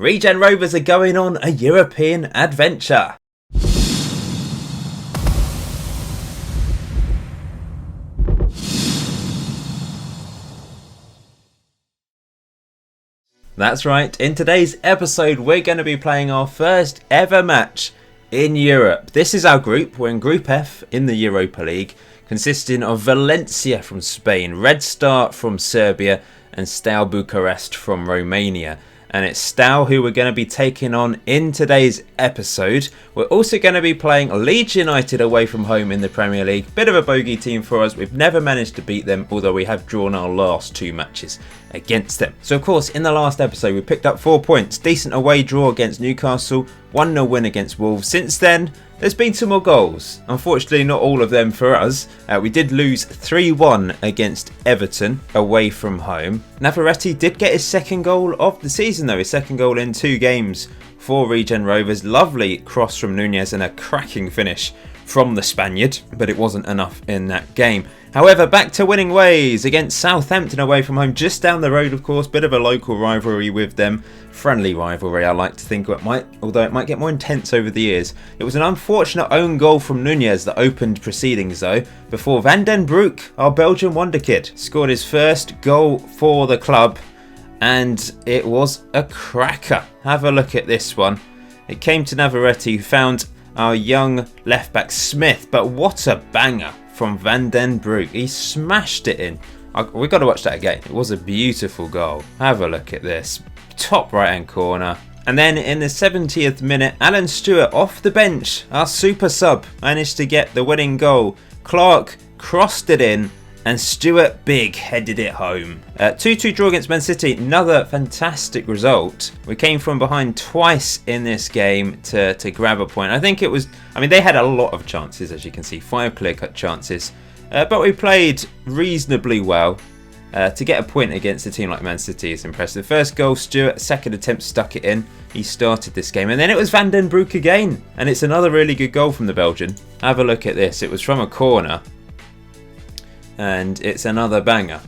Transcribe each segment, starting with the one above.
Regen Rovers are going on a European adventure. That's right, in today's episode we're going to be playing our first ever match in Europe. This is our group. We're in Group F in the Europa League, consisting of Valencia from Spain, Red Star from Serbia and Steaua Bucharest from Romania. And it's Steaua who we're going to be taking on in today's episode. We're also going to be playing Leeds United away from home in the Premier League. Bit of a bogey team for us. We've never managed to beat them, although we have drawn our last two matches against them. So of course, in the last episode, we picked up 4 points. Decent away draw against Newcastle, 1-0 win against Wolves. Since then, there's been some more goals. Unfortunately, not all of them for us. We did lose 3-1 against Everton away from home. Navarrete did get his second goal of the season though. His second goal in 2 games for Regen Rovers. Lovely cross from Nunez and a cracking finish from the Spaniard. But it wasn't enough in that game. However, back to winning ways against Southampton away from home. Just down the road, of course. Bit of a local rivalry with them. Friendly rivalry, I like to think it might, although it might get more intense over the years. It was an unfortunate own goal from Nunez that opened proceedings though, before Van den Broek, our Belgian wonder kid, scored his first goal for the club, and it was a cracker. Have a look at this one. It came to Navarrete, who found our young left back Smith, but what a banger from Van den Broek. He smashed it in. We've got to watch that again. It was a beautiful goal. Have a look at this. Top right hand corner. And then in the 70th minute, Alan Stewart off the bench, our super sub, managed to get the winning goal. Clark crossed it in and Stewart big headed it home. 2-2 draw against Man City, another fantastic result. We came from behind twice in this game to grab a point. I think it was, they had a lot of chances, as you can see, 5 clear-cut chances. But we played reasonably well. To get a point against a team like Man City is impressive. First goal, Stewart. Second attempt, stuck it in. He started this game. And then it was Van den Broek again. And it's another really good goal from the Belgian. Have a look at this. It was from a corner. And it's another banger.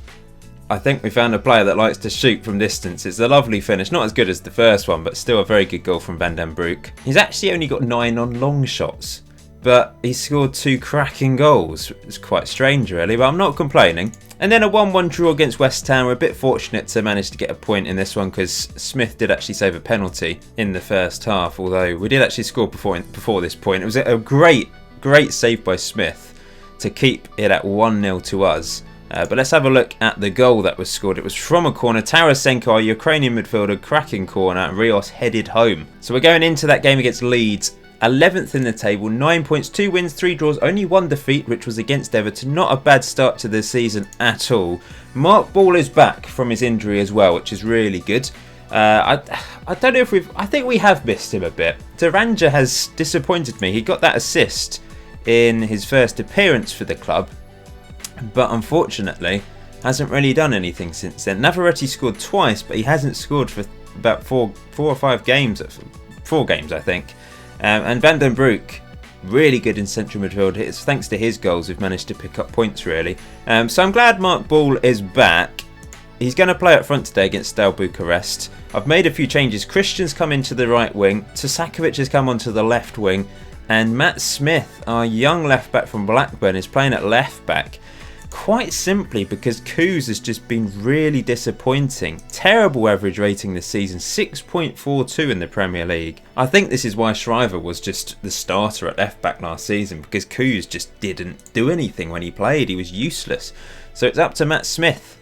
I think we found a player that likes to shoot from distance. It's a lovely finish. Not as good as the first one, but still a very good goal from Van den Broek. He's actually only got 9 on long shots. But he scored 2 cracking goals. It's quite strange really, but I'm not complaining. And then a 1-1 draw against West Ham. We're a bit fortunate to manage to get a point in this one because Smith did actually save a penalty in the first half, although we did actually score before this point. It was a great save by Smith to keep it at 1-0 to us. But let's have a look at the goal that was scored. It was from a corner. Tarasenko, our Ukrainian midfielder, cracking corner. Rios headed home. So we're going into that game against Leeds. 11th in the table, 9 points, 2 wins, 3 draws, only 1 defeat, which was against Everton. Not a bad start to the season at all. Mark Ball is back from his injury as well, which is really good. I don't know if I think we have missed him a bit. Taranja has disappointed me. He got that assist in his first appearance for the club, but unfortunately hasn't really done anything since then. Navarrete scored twice, but he hasn't scored for about 4 or 5 games. 4 games, I think. And Van den Broek, really good in central midfield. It's thanks to his goals we've managed to pick up points really. So I'm glad Mark Ball is back. He's going to play up front today against Steaua Bucharest. I've made a few changes. Christian's come into the right wing. Tusakovic has come onto the left wing. And Matt Smith, our young left back from Blackburn, is playing at left back. Quite simply because Kuz has just been really disappointing. Terrible average rating this season, 6.42 in the Premier League. I think this is why Shriver was just the starter at left back last season, because Kuz just didn't do anything when he played. He was useless. So it's up to Matt Smith,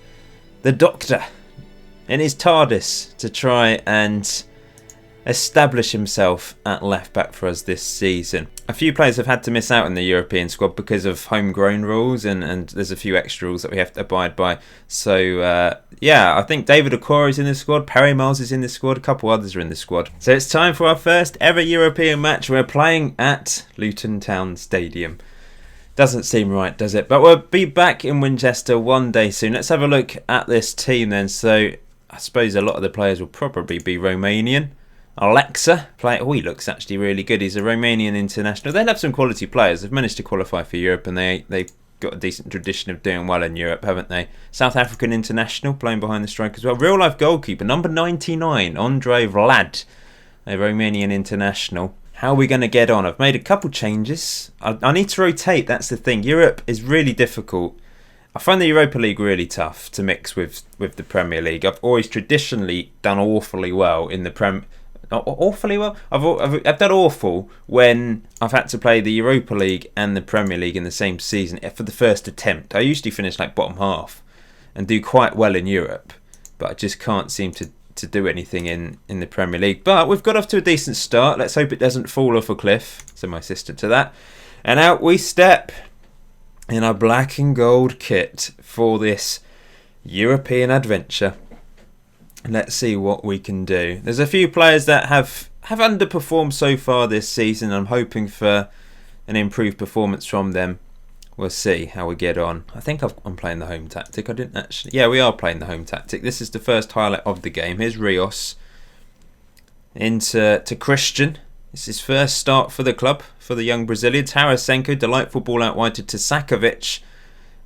the doctor, in his TARDIS to try and establish himself at left back for us this season. A few players have had to miss out in the European squad because of homegrown rules, and there's a few extra rules that we have to abide by. So I think David Okora is in the squad, Perry Miles is in the squad, a couple others are in the squad. So it's time for our first ever European match. We're playing at Luton Town Stadium. Doesn't seem right, does it? But we'll be back in Winchester one day soon. Let's have a look at this team then. So I suppose a lot of the players will probably be Romanian. Alexa, he looks actually really good. He's a Romanian international. They'll have some quality players. They've managed to qualify for Europe and they got a decent tradition of doing well in Europe, haven't they? South African international, playing behind the strike as well. Real life goalkeeper, number 99, Andre Vlad, a Romanian international. How are we going to get on? I've made a couple changes. I need to rotate, that's the thing. Europe is really difficult. I find the Europa League really tough to mix with the Premier League. I've always traditionally done awfully well in the awfully well. I've done awful when I've had to play the Europa League and the Premier League in the same season for the first attempt. I usually finish like bottom half and do quite well in Europe, but I just can't seem to do anything in the Premier League. But we've got off to a decent start. Let's hope it doesn't fall off a cliff. So my sister to that. And out we step in our black and gold kit for this European adventure. Let's see what we can do. There's a few players that have underperformed so far this season. I'm hoping for an improved performance from them. We'll see how we get on. I think I'm playing the home tactic. I didn't actually... Yeah, we are playing the home tactic. This is the first highlight of the game. Here's Rios into Christian. It's his first start for the club, for the young Brazilian. Tarasenko, delightful ball out wide to Sakovic.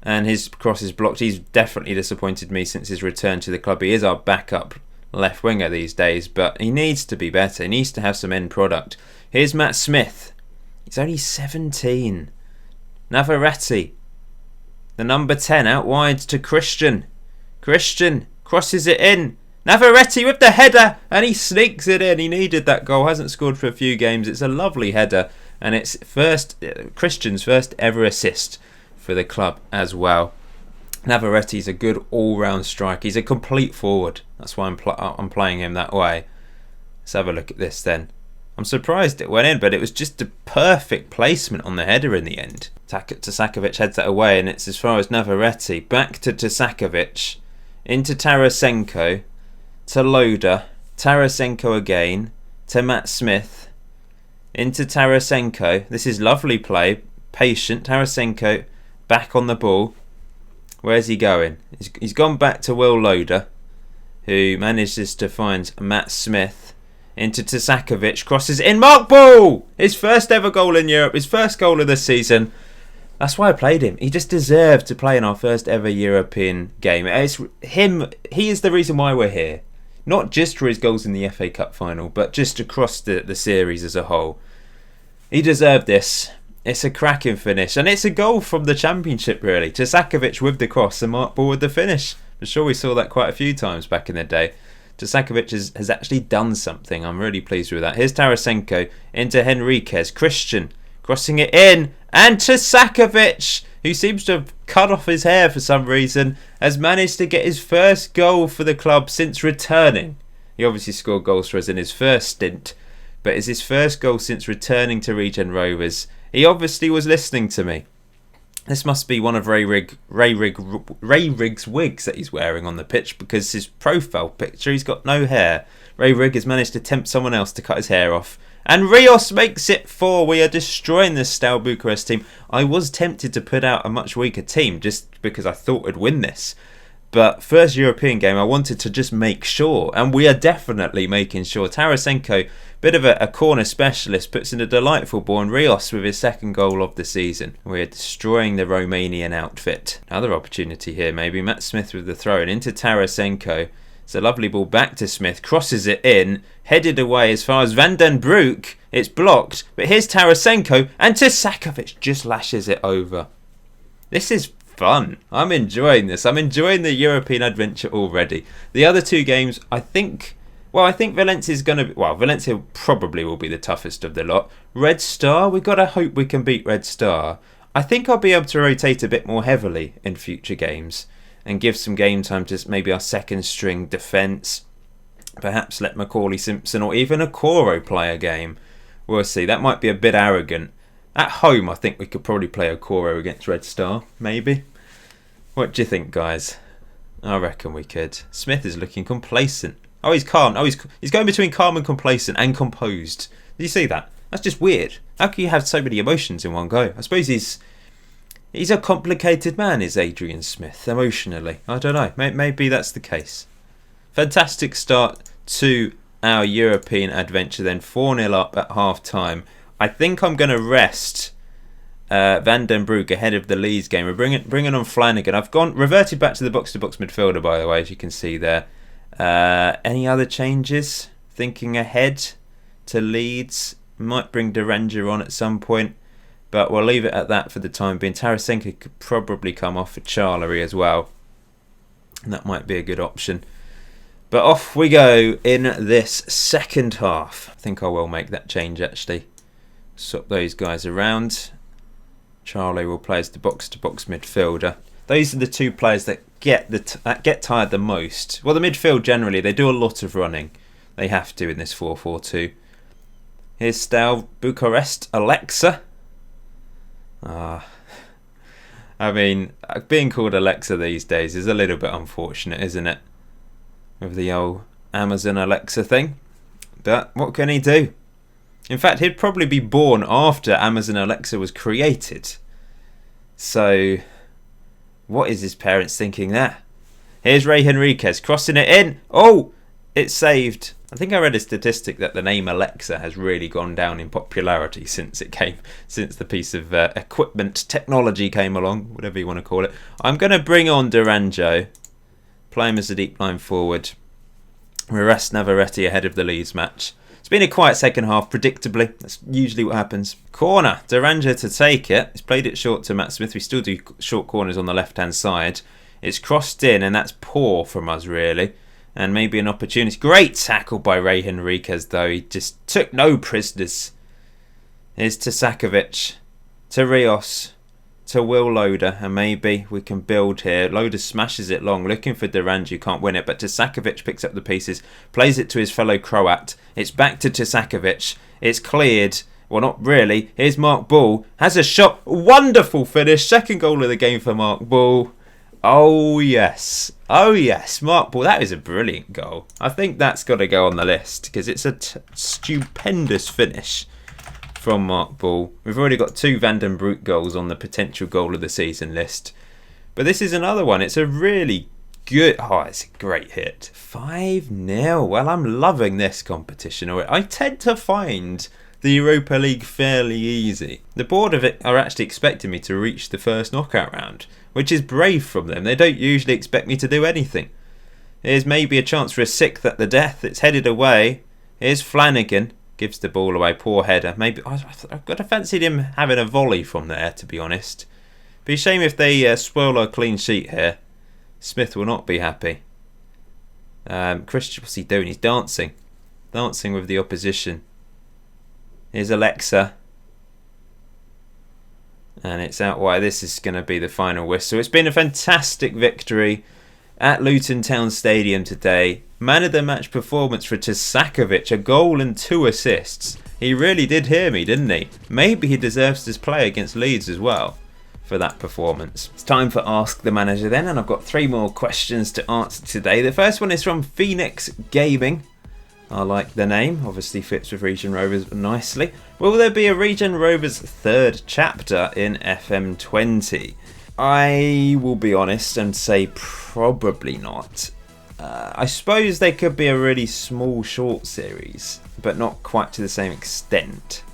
And his cross is blocked. He's definitely disappointed me since his return to the club. He is our backup left winger these days, but he needs to be better. He needs to have some end product. Here's Matt Smith. He's only 17. Navarrete, the number 10, out wide to Christian. Christian crosses it in. Navarrete with the header, and he sneaks it in. He needed that goal. Hasn't scored for a few games. It's a lovely header, and it's Christian's first ever assist for the club as well. Navarrete's a good all-round striker. He's a complete forward. That's why I'm playing him that way. Let's have a look at this then. I'm surprised it went in, but it was just a perfect placement on the header in the end. Sakovic heads that away, and it's as far as Navarrete. Back to Sakovic. Into Tarasenko. To Loader. Tarasenko again. To Matt Smith. Into Tarasenko. This is lovely play. Patient. Tarasenko back on the ball. Where's he going? He's gone back to Will Loader, who manages to find Matt Smith. Into Sakovic, crosses in, Mark Ball! His first ever goal in Europe, his first goal of the season. That's why I played him. He just deserved to play in our first ever European game. It's him. He is the reason why we're here. Not just for his goals in the FA Cup final, but just across the series as a whole. He deserved this. It's a cracking finish, and it's a goal from the Championship, really. Sakovic with the cross and Mark Ball with the finish. I'm sure we saw that quite a few times back in the day. Sakovic has actually done something. I'm really pleased with that. Here's Tarasenko into Henriquez. Christian crossing it in, and Sakovic, who seems to have cut off his hair for some reason, has managed to get his first goal for the club since returning. He obviously scored goals for us in his first stint, but it's his first goal since returning to Regen Rovers. He obviously was listening to me. This must be one of Ray Riggs' wigs that he's wearing on the pitch, because his profile picture, he's got no hair. Ray Riggs has managed to tempt someone else to cut his hair off. And Rios makes it 4. We are destroying this Steaua Bucharest team. I was tempted to put out a much weaker team just because I thought we'd win this. But first European game, I wanted to just make sure. And we are definitely making sure. Tarasenko, bit of a corner specialist, puts in a delightful ball. And Rios with his second goal of the season. We're destroying the Romanian outfit. Another opportunity here maybe. Matt Smith with the throw in into Tarasenko. It's a lovely ball back to Smith. Crosses it in. Headed away as far as Van den Broek. It's blocked. But here's Tarasenko. And Sakovic just lashes it over. This is fun. I'm enjoying this. I'm enjoying the European adventure already. The other two games, I think Valencia's going to be... Well, Valencia probably will be the toughest of the lot. Red Star, we've got to hope we can beat Red Star. I think I'll be able to rotate a bit more heavily in future games and give some game time to maybe our second string defence. Perhaps let Macaulay Simpson or even a Okoro play a game. We'll see. That might be a bit arrogant. At home, I think we could probably play Okoro against Red Star, maybe. What do you think, guys? I reckon we could. Smith is looking complacent. Oh, he's calm. Oh, he's going between calm and complacent and composed. Did you see that? That's just weird. How can you have so many emotions in one go? I suppose he's a complicated man, is Adrian Smith, emotionally. I don't know. Maybe that's the case. Fantastic start to our European adventure then. 4-0 up at half-time. I think I'm going to rest Van den Broek ahead of the Leeds game. We're bringing on Flanagan. I've reverted back to the box-to-box midfielder, by the way, as you can see there. Any other changes? Thinking ahead to Leeds. Might bring Deranja on at some point, but we'll leave it at that for the time being. Tarasenko could probably come off for Charlery as well, and that might be a good option. But off we go in this second half. I think I will make that change actually. Swap those guys around. Charlie will play as the box-to-box midfielder. Those are the two players that get tired the most. Well, the midfield generally, they do a lot of running. They have to in this 4-4-2. Here's Steaua Bucharest, Alexa. I mean, being called Alexa these days is a little bit unfortunate, isn't it? With the old Amazon Alexa thing. But what can he do? In fact, he'd probably be born after Amazon Alexa was created. So, what is his parents thinking there? Here's Rey Henriquez crossing it in. Oh, it's saved. I think I read a statistic that the name Alexa has really gone down in popularity since the piece of equipment, technology came along, whatever you want to call it. I'm going to bring on Duranjo, play him as a deep line forward. We rest Navarrete ahead of the Leeds match. It's been a quiet second half, predictably. That's usually what happens. Corner, Duranja to take it. He's played it short to Matt Smith. We still do short corners on the left-hand side. It's crossed in, and that's poor from us, really. And maybe an opportunity. Great tackle by Rey Henriquez, though. He just took no prisoners. Here's to Sakovic, to Rios, to Will Loader, and maybe we can build here. Loader smashes it long, looking for Duranja, who can't win it, but Tisakovic picks up the pieces, plays it to his fellow Croat. It's back to Tisakovic. It's cleared. Well, not really. Here's Mark Bull. Has a shot. Wonderful finish. Second goal of the game for Mark Bull. Oh, yes. Oh, yes. Mark Bull. That is a brilliant goal. I think that's got to go on the list because it's a stupendous finish from Mark Bull. We've already got 2 Van den Broek goals on the potential goal of the season list. But this is another one. It's a really good... Oh, it's a great hit. 5-0. Well, I'm loving this competition. I tend to find the Europa League fairly easy. The board of it are actually expecting me to reach the first knockout round, which is brave from them. They don't usually expect me to do anything. Here's maybe a chance for a 6th at the death. It's headed away. Here's Flanagan. Gives the ball away. Poor header. Maybe I've got to fancy him having a volley from there, to be honest. Be a shame if they spoil our clean sheet here. Smith will not be happy. Christian, what's he doing? He's dancing. Dancing with the opposition. Here's Alexa. And it's out wide. This is going to be the final whistle. It's been a fantastic victory at Luton Town Stadium today. Man of the match performance for Tisakovic. A goal and 2 assists. He really did hear me, didn't he? Maybe he deserves to play against Leeds as well for that performance. It's time for Ask the Manager then, and I've got 3 more questions to answer today. The first one is from Phoenix Gaming. I like the name, obviously fits with Regen Rovers nicely. Will there be a Regen Rovers 3rd chapter in FM20? I will be honest and say probably not. I suppose there could be a really small short series, but not quite to the same extent.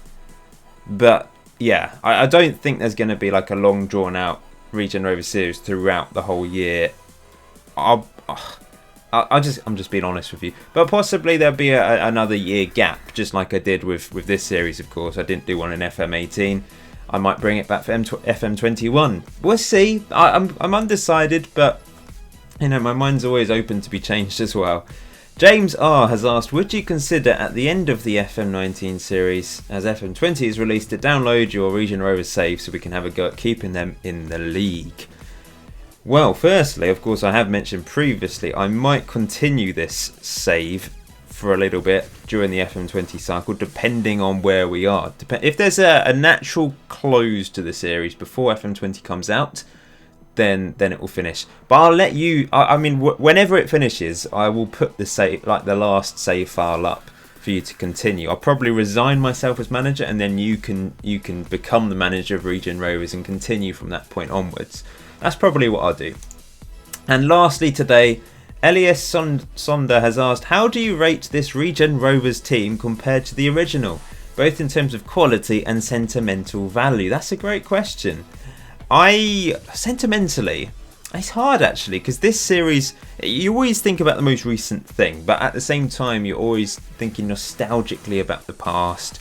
But yeah, I don't think there's going to be like a long drawn out Regen Rovers series throughout the whole year. I'm just being honest with you. But possibly there'll be another year gap, just like I did with this series, of course. I didn't do one in FM18. I might bring it back for FM21. We'll see. I'm undecided, but you know, my mind's always open to be changed as well. James R has asked, would you consider at the end of the FM19 series, as FM20 is released, to download your Regen Rovers save so we can have a go at keeping them in the league? Well, firstly, of course, I have mentioned previously, I might continue this save for a little bit during the FM20 cycle, depending on where we are. If there's a natural close to the series before FM20 comes out, then it will finish. But I'll let you. I mean, whenever it finishes, I will put the save, like the last save file up for you to continue. I'll probably resign myself as manager, and then you can become the manager of Regen Rovers and continue from that point onwards. That's probably what I'll do. And lastly today, Elias Sonda has asked, how do you rate this Regen Rovers team compared to the original? both in terms of quality and sentimental value? That's a great question. Sentimentally, it's hard actually, because this series, you always think about the most recent thing, but at the same time you're always thinking nostalgically about the past.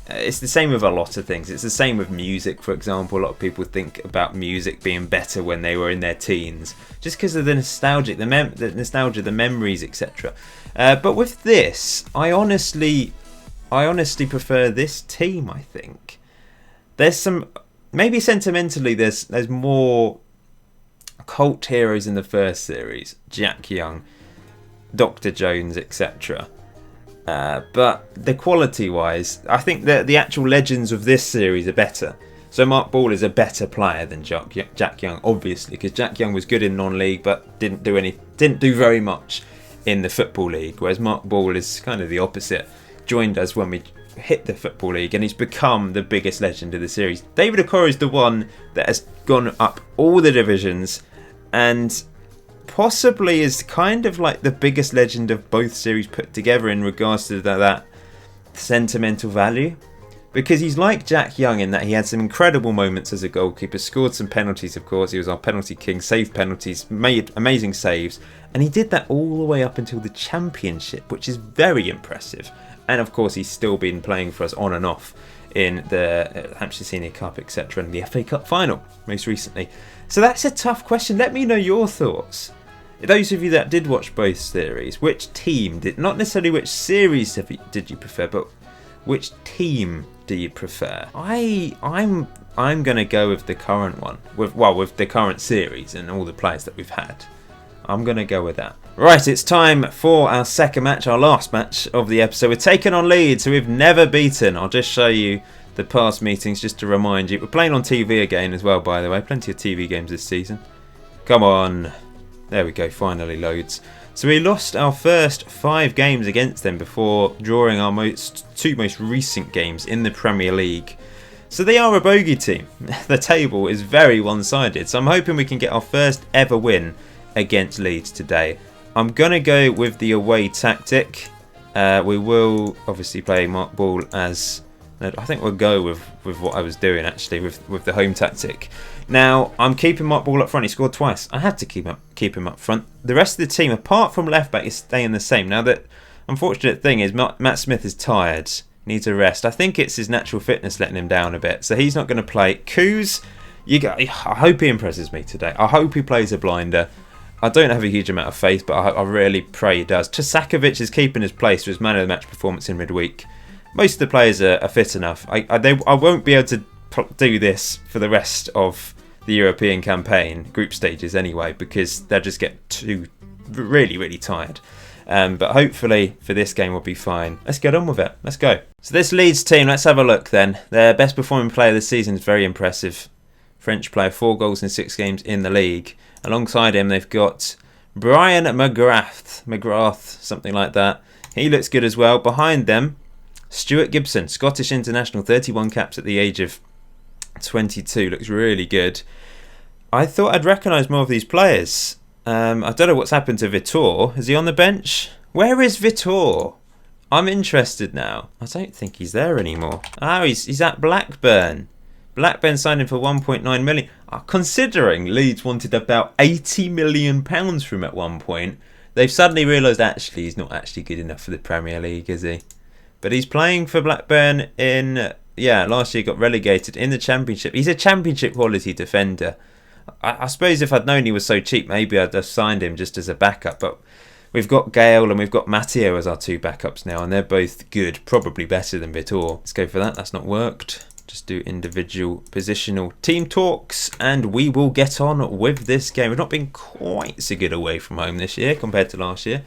It's the same with a lot of things. It's the same with music, for example. A lot of people think about music being better when they were in their teens, just because of the nostalgia, the memories, etc. But with this, I honestly prefer this team. I think there's some, maybe sentimentally, there's more cult heroes in the first series, Jack Young, Dr. Jones, etc. But the quality-wise, I think that the actual legends of this series are better. So Mark Ball is a better player than Jack Young, obviously, because Jack Young was good in non-league, but didn't do very much in the Football League. Whereas Mark Ball is kind of the opposite. Joined us when we hit the Football League, and he's become the biggest legend of the series. David Okoro is the one that has gone up all the divisions, and possibly is kind of like the biggest legend of both series put together in regards to that sentimental value, because he's like Jack Young in that he had some incredible moments as a goalkeeper, scored some penalties, of course. He was our penalty king, saved penalties, made amazing saves, and he did that all the way up until the Championship, which is very impressive. And of course he's still been playing for us on and off in the Hampshire Senior Cup, etc., and the FA Cup final most recently. So that's a tough question. Let me know your thoughts. Those of you that did watch both series, which team did, not necessarily which series did you prefer, but which team do you prefer? I'm going to go with the current one, with the current series and all the players that we've had. I'm going to go with that. Right, it's time for our second match, our last match of the episode. We're taking on Leeds, who we've never beaten. I'll just show you the past meetings just to remind you. We're playing on TV again as well, by the way. Plenty of TV games this season. Come on. There we go, finally loads. So we lost our first 5 games against them before drawing our two most recent games in the Premier League. So they are a bogey team. The table is very one-sided. So I'm hoping we can get our first ever win against Leeds today. I'm going to go with the away tactic. We will obviously play Mark Ball as... I think we'll go with what I was doing actually with the home tactic. Now I'm keeping Mark Ball up front. He scored twice. I had to keep him up front. The rest of the team, apart from left back, is staying the same. Now the unfortunate thing is Matt Smith is tired, needs a rest. I think it's his natural fitness letting him down a bit, so he's not going to play. Kuz, I hope he impresses me today. I hope he plays a blinder. I don't have a huge amount of faith, but I really pray he does. Trzakovic is keeping his place for his man of the match performance in midweek. Most of the players are fit enough. I won't be able to do this for the rest of the European campaign, group stages anyway, because they'll just get too really tired. But hopefully for this game we'll be fine. Let's get on with it. Let's go. So this Leeds team, let's have a look then. Their best performing player this season is very impressive. French player, 4 goals in 6 games in the league. Alongside him they've got Brian McGrath, something like that. He looks good as well. Behind them, Stuart Gibson, Scottish international, 31 caps at the age of 22, looks really good. I thought I'd recognise more of these players. I don't know what's happened to Vitor. Is he on the bench? Where is Vitor? I'm interested now. I don't think he's there anymore. Oh, he's at Blackburn. Blackburn signed him for 1.9 million. Considering Leeds wanted about 80 million pounds from him at one point, they've suddenly realised actually he's not actually good enough for the Premier League, is he? But he's playing for Blackburn in... last year got relegated in the Championship. He's a Championship quality defender. I suppose if I'd known he was so cheap, maybe I'd have signed him just as a backup. But we've got Gale and we've got Matteo as our 2 backups now, and they're both good, probably better than Vitor. Let's go for that. That's not worked. Just do individual positional team talks, and we will get on with this game. We've not been quite so good away from home this year compared to last year.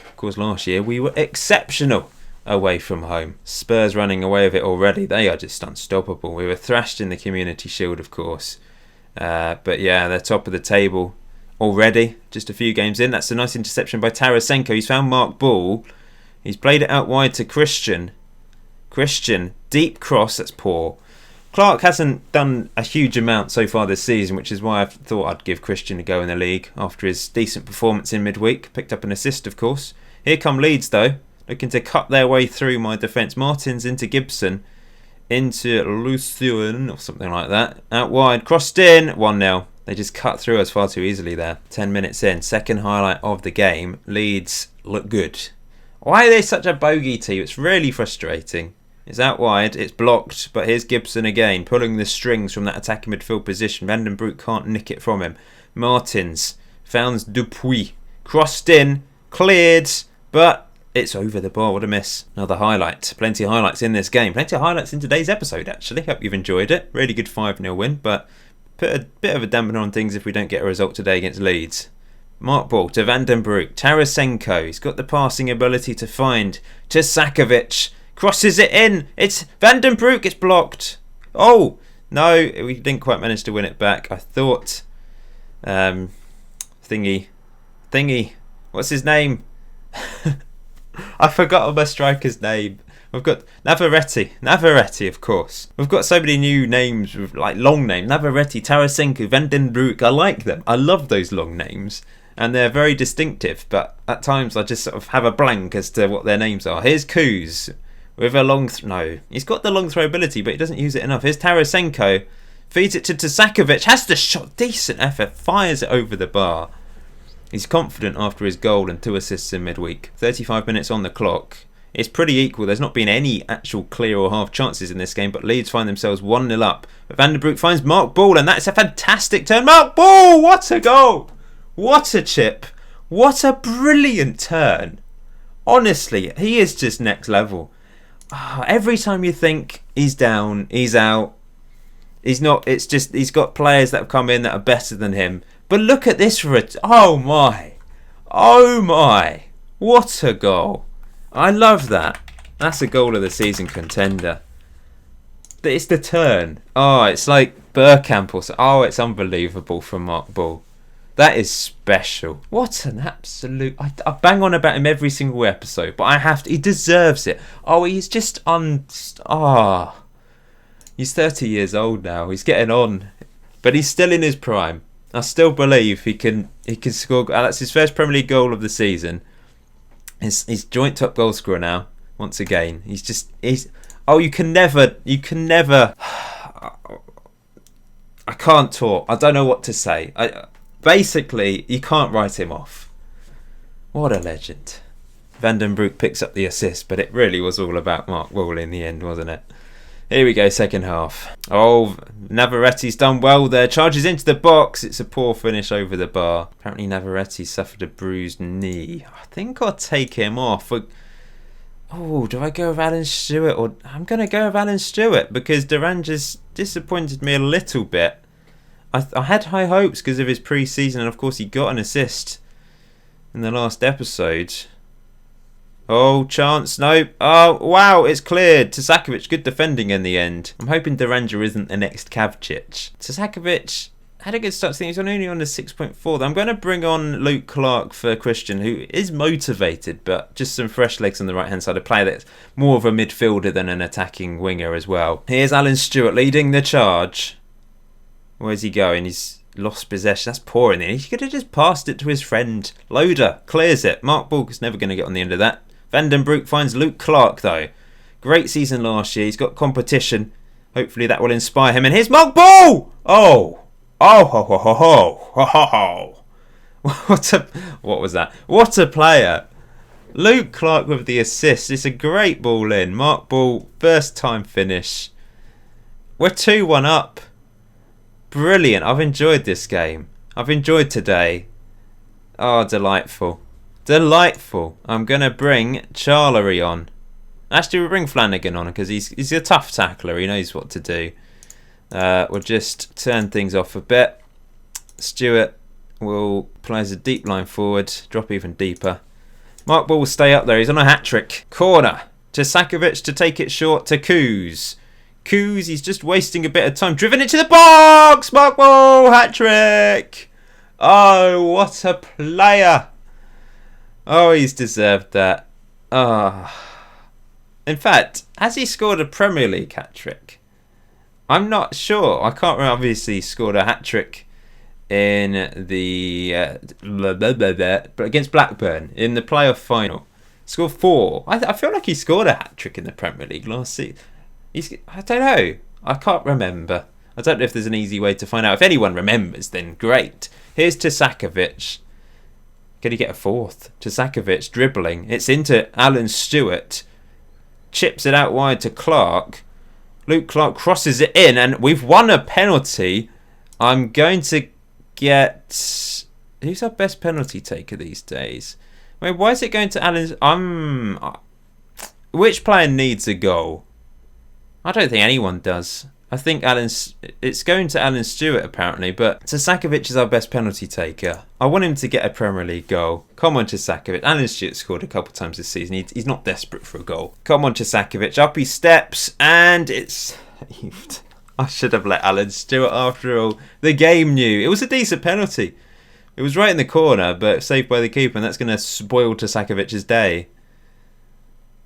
Of course, last year we were exceptional away from home. Spurs running away with it already. They are just unstoppable. We were thrashed in the Community Shield, of course. But yeah, they're top of the table already. Just a few games in. That's a nice interception by Tarasenko. He's found Mark Ball. He's played it out wide to Christian. Christian, deep cross. That's poor. Clark hasn't done a huge amount so far this season, which is why I thought I'd give Christian a go in the league after his decent performance in midweek. Picked up an assist, of course. Here come Leeds, though. looking to cut their way through my defence. Martins into Gibson, into Lucien or something like that. Out wide, crossed in, 1-0. They just cut through us far too easily there. 10 minutes in, second highlight of the game. Leeds look good. Why are they such a bogey team? It's really frustrating. It's out wide, it's blocked, but here's Gibson again, pulling the strings from that attacking midfield position. Van den Broek can't nick it from him. Martins founds Dupuis. Crossed in, cleared, but it's over the bar. What a miss. Another highlight. Plenty of highlights in this game. Plenty of highlights in today's episode, actually. Hope you've enjoyed it. Really good 5-0 win, but put a bit of a dampener on things if we don't get a result today against Leeds. Mark ball to Van den Broek. Tarasenko. He's got the passing ability to find to Sakovic. Crosses it in. It's Van den Broek. It's blocked. Oh, no. We didn't quite manage to win it back. I thought... Thingy. What's his name? I forgot my striker's name. We've got Navarrete, of course. We've got so many new names with like long names. Navarrete, Tarasenko, Van den Broek. I like them. I love those long names. And they're very distinctive. But at times I just sort of have a blank as to what their names are. Here's Kuz with a long... No. He's got the long throw ability, but he doesn't use it enough. Here's Tarasenko. Feeds it to Sakovic. Has the shot. Decent effort. Fires it over the bar. He's confident after his goal and 2 assists in midweek. 35 minutes on the clock. It's pretty equal. There's not been any actual clear or half chances in this game, but Leeds find themselves 1-0 up. But Van den Broek finds Mark Ball, and that's a fantastic turn. Mark Ball! What a goal! What a chip! What a brilliant turn! Honestly, he is just next level. Every time you think he's down, he's out, he's not. It's just he's got players that have come in that are better than him. But look at this for it. Oh my. What a goal. I love that. That's a goal of the season contender. It's the turn. Oh, it's like Burkamp or so. Oh, it's unbelievable from Mark Ball. That is special. What an absolute... I bang on about him every single episode, but I have to... He deserves it. Oh, he's just He's 30 years old now. He's getting on. But he's still in his prime. I still believe he can score. That's his first Premier League goal of the season. He's joint top goal scorer now. Once again, you can never. I can't talk. I don't know what to say. Basically, you can't write him off. What a legend. Van den Broek picks up the assist, but it really was all about Mark Wall in the end, wasn't it? Here we go, second half. Oh, Navarrete's done well there. Charges into the box. It's a poor finish over the bar. Apparently Navarrete suffered a bruised knee. I think I'll take him off. Oh, do I go with Alan Stewart? Or I'm going to go with Alan Stewart because Duran just disappointed me a little bit. I had high hopes because of his pre-season, and of course he got an assist in the last episode. Oh, chance, no. Oh, wow, it's cleared. To Sakovic, good defending in the end. I'm hoping Duranja isn't the next Kavcic. To Sakovic had a good start. I think he's only on the 6.4. I'm going to bring on Luke Clark for Christian, who is motivated, but just some fresh legs on the right-hand side. A player that's more of a midfielder than an attacking winger as well. Here's Alan Stewart leading the charge. Where's he going? He's lost possession. That's poor in there. He could have just passed it to his friend. Loader clears it. Mark Bulk never going to get on the end of that. Van den Broek finds Luke Clark though. Great season last year. He's got competition. Hopefully that will inspire him. And here's Mark Ball! Oh! Oh ho ho ho ho ho ho ho. What was that? What a player. Luke Clark with the assist. It's a great ball in. Mark Ball, first time finish. We're 2-1 up. Brilliant. I've enjoyed this game. I've enjoyed today. Oh, delightful. Delightful. I'm going to bring Charlery on. Actually, we'll bring Flanagan on because he's a tough tackler. He knows what to do. We'll just turn things off a bit. Stewart will play as a deep line forward. Drop even deeper. Mark Ball will stay up there. He's on a hat-trick. Corner to Sakovic to take it short to Kuz. Kuz, he's just wasting a bit of time. Driven into the box! Mark Ball, hat-trick! Oh, what a player! Oh, he's deserved that. In fact, has he scored a Premier League hat-trick? I'm not sure. I can't remember. Obviously, he scored a hat-trick in the... but against Blackburn in the playoff final. Scored 4. I feel like he scored a hat-trick in the Premier League last season. I don't know. I can't remember. I don't know if there's an easy way to find out. If anyone remembers, then great. Here's Tusakovic. Can he get a fourth? Tusakovic dribbling. It's into Alan Stewart. Chips it out wide to Clark. Luke Clark crosses it in, and we've won a penalty. I'm going to get... Who's our best penalty taker these days? Wait, why is it going to Alan... Which player needs a goal? I don't think anyone does. I think it's going to Alan Stewart apparently, but Tusakovic is our best penalty taker. I want him to get a Premier League goal. Come on, Tusakovic. Alan Stewart scored a couple times this season. He's not desperate for a goal. Come on, Tusakovic. Up he steps, and it's saved. I should have let Alan Stewart after all. The game knew. It was a decent penalty. It was right in the corner, but saved by the keeper, and that's going to spoil Tusakovic's day,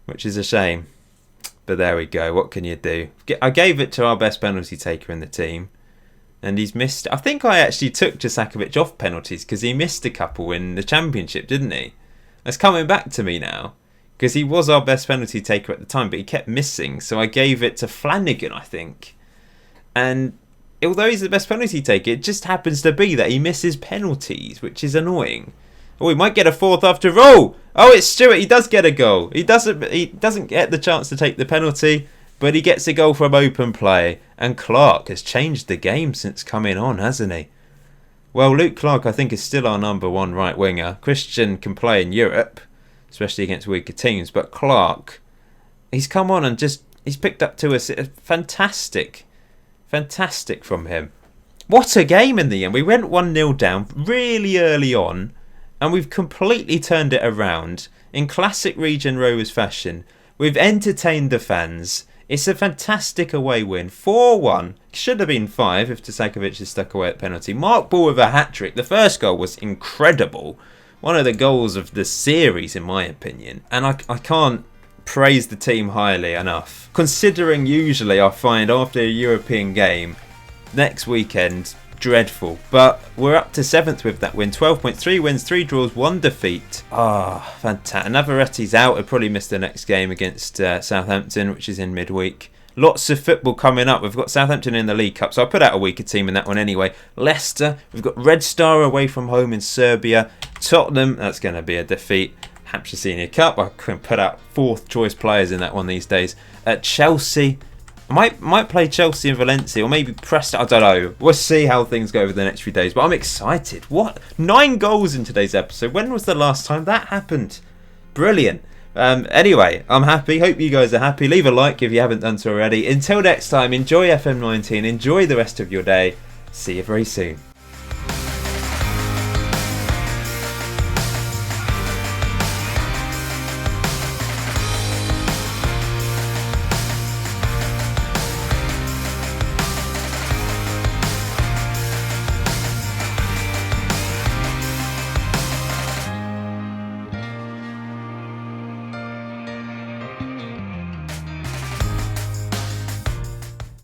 which is a shame. But there we go. What can you do? I gave it to our best penalty taker in the team, and he's missed. I think I actually took Tusakovic off penalties because he missed a couple in the Championship, didn't he? That's coming back to me now because he was our best penalty taker at the time, but he kept missing. So I gave it to Flanagan, I think. And although he's the best penalty taker, it just happens to be that he misses penalties, which is annoying. Oh, he might get a fourth after all. Oh, it's Stewart. He does get a goal. He doesn't get the chance to take the penalty, but he gets a goal from open play. And Clark has changed the game since coming on, hasn't he? Well, Luke Clark, I think, is still our number one right winger. Christian can play in Europe, especially against weaker teams. But Clark, he's come on and he's picked up to us. Fantastic from him. What a game in the end. We went 1-0 down really early on, and we've completely turned it around in classic Regen Rovers fashion. We've entertained the fans. It's a fantastic away win. 4-1. Should have been 5 if Tusakovic had stuck away at penalty. Mark Ball with a hat-trick. The first goal was incredible. One of the goals of the series, in my opinion. And I can't praise the team highly enough. Considering usually I find after a European game, next weekend... dreadful, but we're up to 7th with that win. 12.3 wins, 3 draws, 1 defeat. Fantastic. Navarrette's out. He'll probably miss the next game against Southampton, which is in midweek. Lots of football coming up. We've got Southampton in the League Cup, so I'll put out a weaker team in that one anyway. Leicester, we've got Red Star away from home in Serbia. Tottenham, that's going to be a defeat. Hampshire Senior Cup, I can put out 4th choice players in that one these days. At Chelsea, I might play Chelsea and Valencia, or maybe Preston. I don't know. We'll see how things go over the next few days. But I'm excited. What? 9 goals in today's episode. When was the last time that happened? Brilliant. Anyway, I'm happy. Hope you guys are happy. Leave a like if you haven't done so already. Until next time, enjoy FM19. Enjoy the rest of your day. See you very soon.